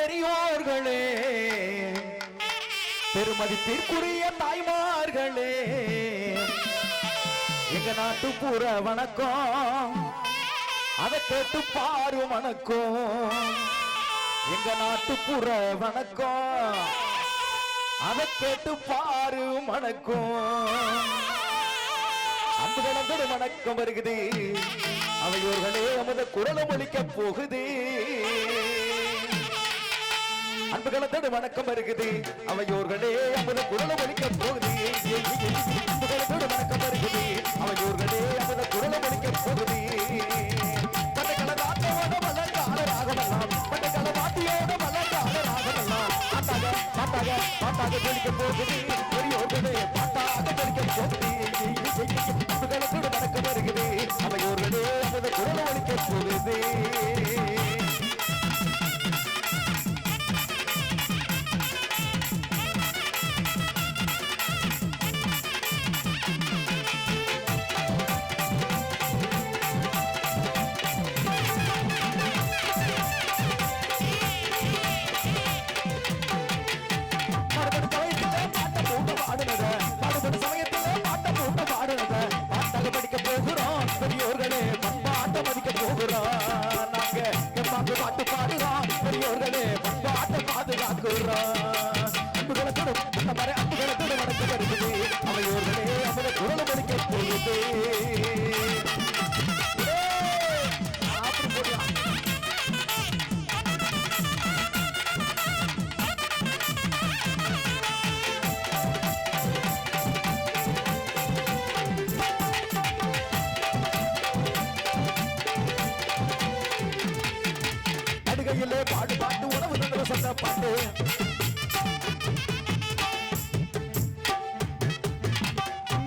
பெரியோர்களே, பெருமதிப்பிற்குரிய தாய்மார்களே, எங்க நாட்டு புற வணக்கம், அதை கேட்டு பாரு வணக்கம். எங்க நாட்டு புற வணக்கம், அதை கேட்டு பாரு வணக்கம். அன்பு கலந்தது வணக்கம் வருகுது, அவையோர்களே நமது குரலும் ஒலிக்க போகுது. அன்பு கலந்தது வணக்கம் வருகுது, அவையோர்களே நமது குரலும் ஒலிக்க போகுது. அன்பு கலந்தது வணக்கம் வருகுது, அவையோர்களே நமது குரலும் ஒலிக்க போகுது. பட்டக்கல நாட்டோட மலங்கால ராகமெல்லாம், பட்டக்கல பாட்டியோட மலங்கால ராகமெல்லாம் பாட்டாக பாட்டாக பாட்டாக தெளிக்க போகுது. பெரியோர்களே பாட்டாக தெளிக்க போகுது. அன்பு கலந்தது வணக்கம் வருகுது, அவையோர்களே நமது குரலும் ஒலிக்க போகுது. பெரியோர்களே பண்பாட்ட மதிக்க போகிறோம், நாங்க எம்மாக்கு பாட்டு பாடுறோம். பெரியோர்களே பண்பாட்ட பாதுகாக்கிறோம். அன்புகளத்தோடு அந்த மாதிரி அன்புகளத்தோடு வணக்கம் வருகிறது, அவையோர்களே அவரை குரல் மதிக்க போகுது. அப்படி போடலாம். நடுகையிலே பாடு பாட்டு உணவு தந்திர சொந்த பாட்டு,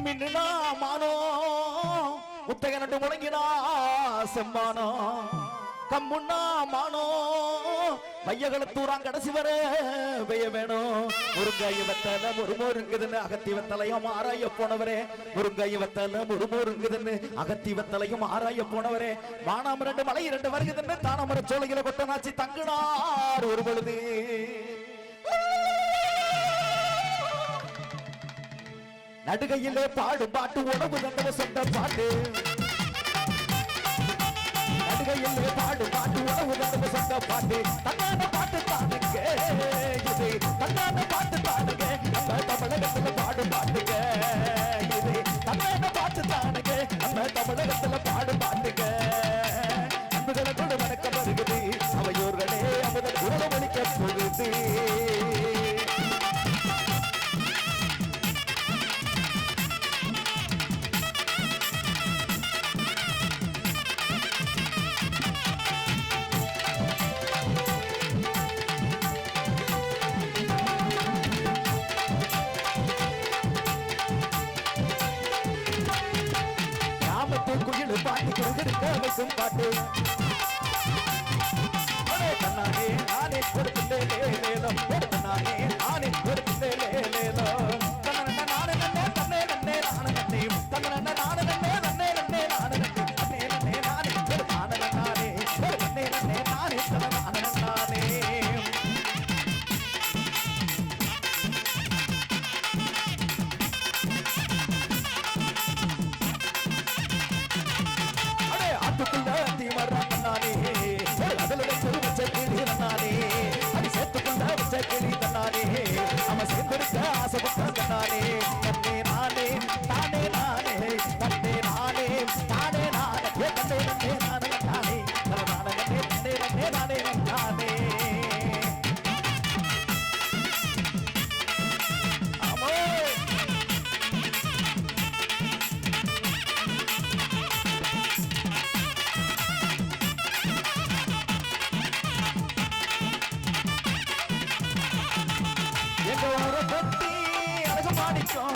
மின்னுனா மானோ முத்தக நட்டு முழங்கினா செம்மானோ, கம்முன்னா மானோ மையகளத்தூரான் கடைசி வர பெய்ய வேணும். முருங்காய் வெத்தல முருமோருங்குதுன்னு அகத்தி வெத்தலையும் ஆராய போனவரே, முருங்காய் வெத்தல முருமோருங்குதுன்னு அகத்தி வெத்தலையும் ஆராய போனவரே, வானாம் 2 மலை 2 வருகுதுன்னு தானமர சோலையில கொட்டனாச்சி தங்குனார் ஒரு பொழுது. நடுகையிலே பாடும் பாட்டு உணவு தந்தவ சொந்த பாட்டு, நடுகையிலே பாடும் பாட்டு உணவு தந்தவ சொந்த பாட்டு. தன்னான பாட்டு தானுங்க இது, தன்னான பாட்டு தானுங்க நம்ம தமிழகத்துல பாடும் பாட்டுங்க இது, தன்னான பாட்டு தானுங்க நம்ம தமிழகத்துல பாடும் பாட்டுங்க. அன்புகளை கொண்டு வணக்கம் வருகிறது, அவையோர்களே அமுத குரல் ஒலிக்க போகுது. குயில் பாட்டு கொடுக்க வைக்கும் பாட்டு, நானே நானே கொடுத்தேலேலோ, நானே நானே கொடுத்தேலேலோ, தன்னே நானே நன்னே தன்னே நன்னே நானே நன்னே, தன்னே நானே நன்னே நன்னே நன்னே நானே நன்னே, தன்னே நன்னே நானே நானே நானே, தன்னே நன்னே நானே தன்னே நானே நானே. நானே அதுல வச்ச கிளி நானே, அது சேர்த்துக்குள்ள வச்ச கிளி தன்னானே, அவன் சேர்ந்திருக்க ஆசைப்பட்ட நானே. தன்னே நானே தானே நானே, தன்னே நானே தானே நானே, தன்னே நன்னே நானே நானே, நானே தன்னே நன்னே நானே நானே. எங்க ஊரை பத்தி அழகு மாணிக்கம்